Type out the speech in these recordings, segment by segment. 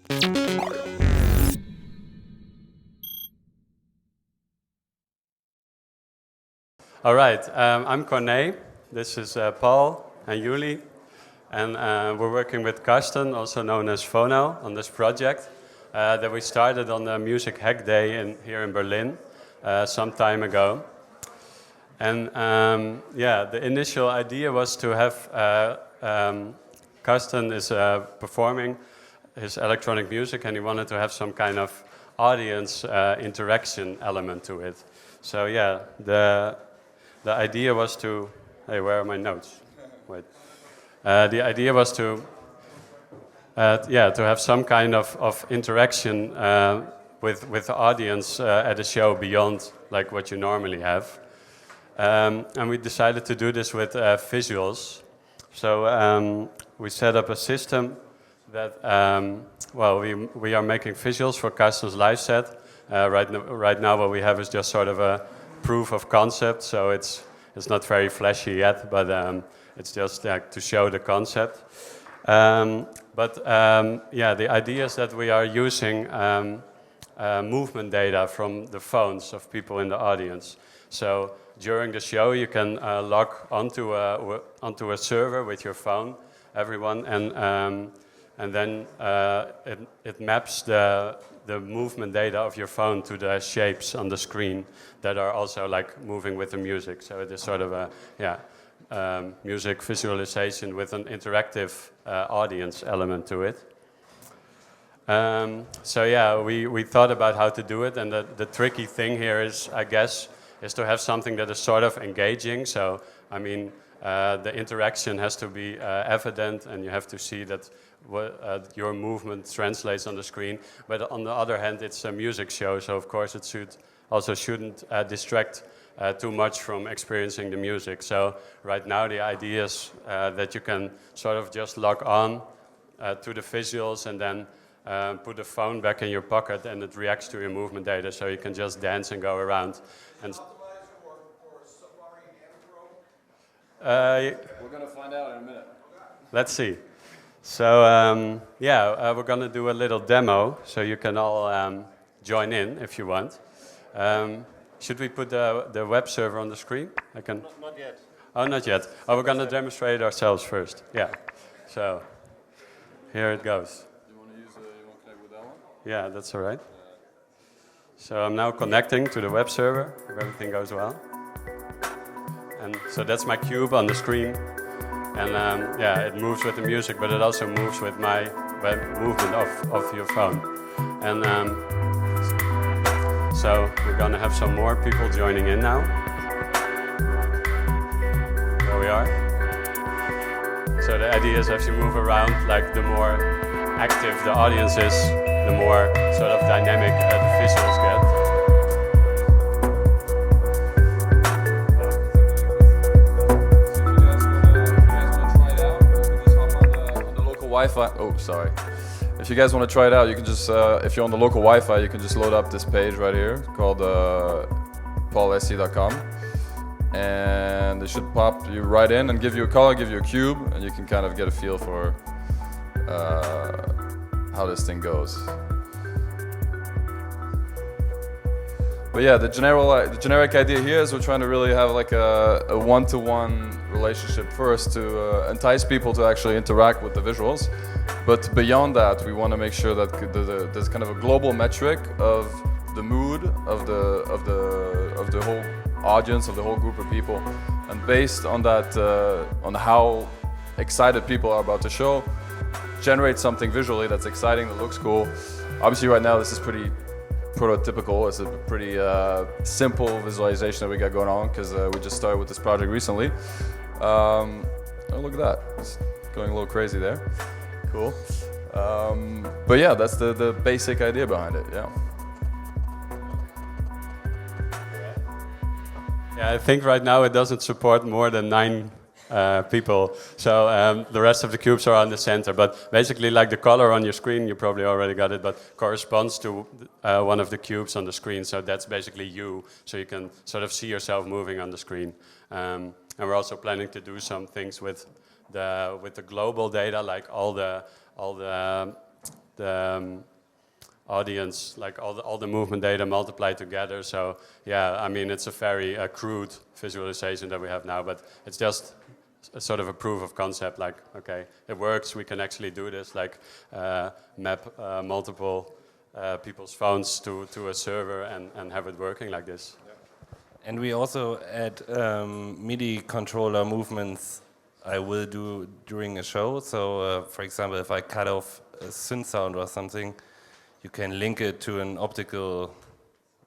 All right, I'm Corné. This is Paul and Yuli. And we're working with Carsten, also known as Phono, on this project that we started on the Music Hack Day here in Berlin some time ago. And yeah, the initial idea was to have, Carsten is performing his electronic music and he wanted to have some kind of audience interaction element to it. So yeah, the idea was to, hey, where are my notes? Wait. The idea was to, yeah, to have some kind of interaction with the audience at a show beyond like what you normally have. And we decided to do this with visuals. So we set up a system that, well, we are making visuals for Carsten's live set. Right now what we have is just sort of a proof of concept, so it's not very flashy yet, but it's just to show the concept. Yeah, the idea is that we are using movement data from the phones of people in the audience. So during the show, you can log onto a server with your phone, everyone, and then it maps the movement data of your phone to the shapes on the screen that are also like moving with the music. So it is sort of a music visualization with an interactive audience element to it. So yeah, we thought about how to do it, and the tricky thing here is, I guess, is to have something that is sort of engaging. So I mean, the interaction has to be evident, and you have to see that your movement translates on the screen. But on the other hand, it's a music show, so of course it shouldn't distract too much from experiencing the music. So right now the idea is that you can sort of just log on to the visuals and then put the phone back in your pocket and it reacts to your movement data, so you can just dance and go around. And we're going to find out in a minute. Let's see. So yeah, we're going to do a little demo, so you can all join in if you want. Should we put the web server on the screen? I can. Not yet. Oh, not yet. Oh, we're going to demonstrate it ourselves first. Yeah. So here it goes. You want to connect with that one? Yeah, that's all right. So I'm now connecting to the web server, if everything goes well. And so that's my cube on the screen. And yeah, it moves with the music, but it also moves with my movement of your phone. And so we're going to have some more people joining in now. There we are. So the idea is, as you move around, like the more active the audience is, the more sort of dynamic the visuals get. Wi-Fi. Oh, sorry. If you guys want to try it out, you can just, if you're on the local Wi-Fi, you can just load up this page right here called paulsc.com, and it should pop you right in and give you a color, give you a cube, and you can kind of get a feel for how this thing goes. But yeah, the generic idea here is we're trying to really have like a one-to-one relationship first to entice people to actually interact with the visuals. But beyond that, we want to make sure that there's kind of a global metric of the mood of the whole audience, of the whole group of people, and based on that, on how excited people are about the show, generate something visually that's exciting, that looks cool. Obviously, right now this is pretty prototypical. It's a pretty simple visualization that we got going on because we just started with this project recently. Oh, look at that. It's going a little crazy there. Cool. But yeah, that's the basic idea behind it, yeah. Yeah, I think right now it doesn't support more than 9 people. So the rest of the cubes are on the center. But basically, like the color on your screen, you probably already got it, but corresponds to one of the cubes on the screen. So that's basically you. So you can sort of see yourself moving on the screen. And we're also planning to do some things with the global data, like all the the audience, like all the movement data multiplied together. So yeah, I mean, it's a very crude visualization that we have now, but it's just a sort of a proof of concept, like, okay, it works, we can actually do this, like map multiple people's phones to a server and have it working like this. And we also add MIDI controller movements I will do during a show. So for example, if I cut off a synth sound or something, you can link it to an optical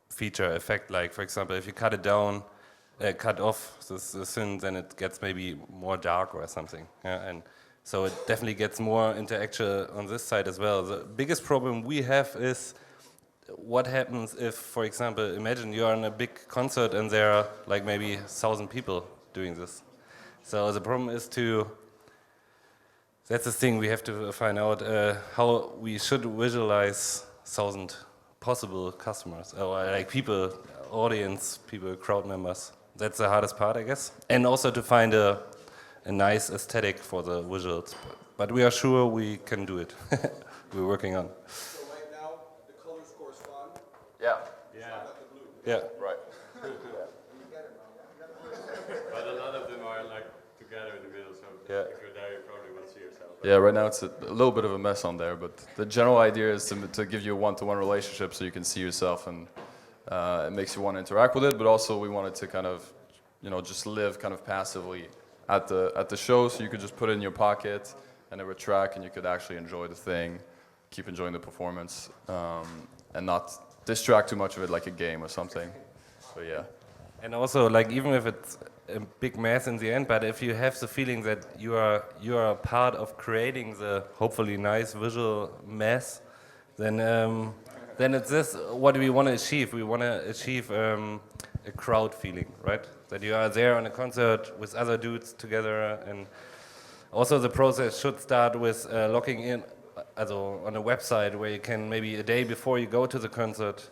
feature effect. Like for example, if you cut it down, cut off the synth, then it gets maybe more dark or something. Yeah? And so it definitely gets more interaction on this side as well. The biggest problem we have is what happens if, for example, imagine you're in a big concert and there are like maybe 1,000 people doing this. So the problem is that's the thing we have to find out, how we should visualize 1,000 possible customers, or like people, audience, people, crowd members. That's the hardest part, I guess. And also to find a nice aesthetic for the visuals. But we are sure we can do it. We're working on. So right now, the colors correspond. Yeah. Yeah. Yeah. Right. But a lot of them are like together in the middle, so Yeah. if you're there, you probably won't see yourself. Yeah, right now it's a little bit of a mess on there, but the general idea is to give you a one-to-one relationship so you can see yourself, and it makes you want to interact with it, but also we wanted to kind of, just live kind of passively at the show, so you could just put it in your pocket and it would track, and you could actually enjoy the thing, keep enjoying the performance, and not distract too much of it like a game or something. So yeah. And also, like, even if it's a big mess in the end, but if you have the feeling that you are a part of creating the hopefully nice visual mess, then it's this. What do we want to achieve? We want to achieve a crowd feeling, right? That you are there on a concert with other dudes together, and also the process should start with logging in, also on a website where you can maybe a day before you go to the concert,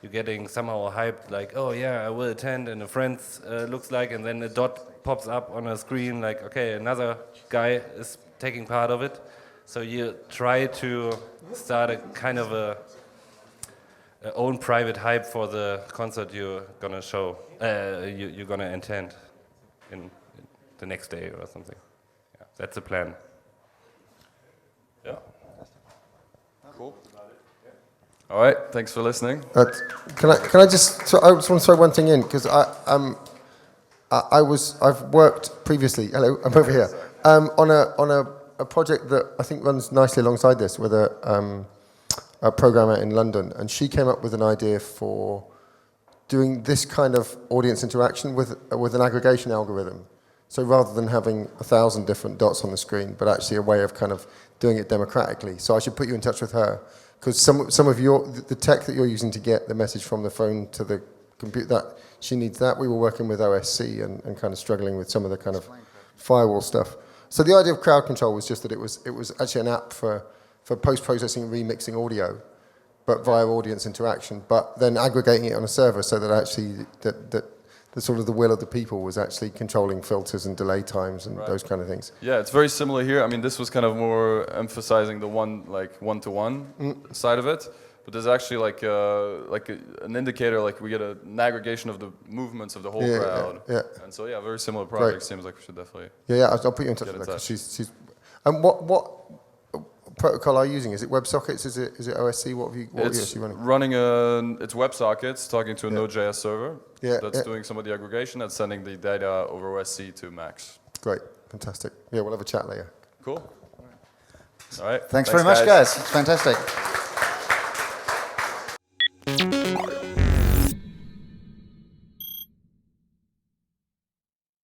you're getting somehow hyped, like, oh yeah, I will attend, and a friend looks like, and then a dot pops up on a screen, like, okay, another guy is taking part of it. So you try to start a kind of a own private hype for the concert you're gonna show, you're gonna attend in the next day or something. Yeah, that's the plan. Yeah. Cool. All right, thanks for listening. Can I just want to throw one thing in, because I've worked previously. Hello, I'm over here on a project that I think runs nicely alongside this with a programmer in London, and she came up with an idea for doing this kind of audience interaction with an aggregation algorithm. So rather than having 1,000 different dots on the screen, but actually a way of kind of doing it democratically. So I should put you in touch with her, because some of the tech that you're using to get the message from the phone to the computer, that she needs that. We were working with OSC and kind of struggling with some of the kind of firewall stuff. So the idea of crowd control was just that it was actually an app for post-processing and remixing audio, but via audience interaction, but then aggregating it on a server so that actually that the sort of the will of the people was actually controlling filters and delay times and those kind of things. Yeah, it's very similar here. I mean, this was kind of more emphasizing the one-to-one side of it, but there's actually an indicator, like we get an aggregation of the movements of the whole crowd. Yeah. And so yeah, very similar project. Great. Seems like we should definitely. Yeah, I'll put you in touch with her. She's. And what protocol are you using? Is it WebSockets? Is it OSC? What are you actually running? It's WebSockets talking to a Node.js server. Yeah, that's doing some of the aggregation and sending the data over OSC to Max. Great, fantastic. Yeah, we'll have a chat later. Cool. All right. Thanks very much, guys. Fantastic.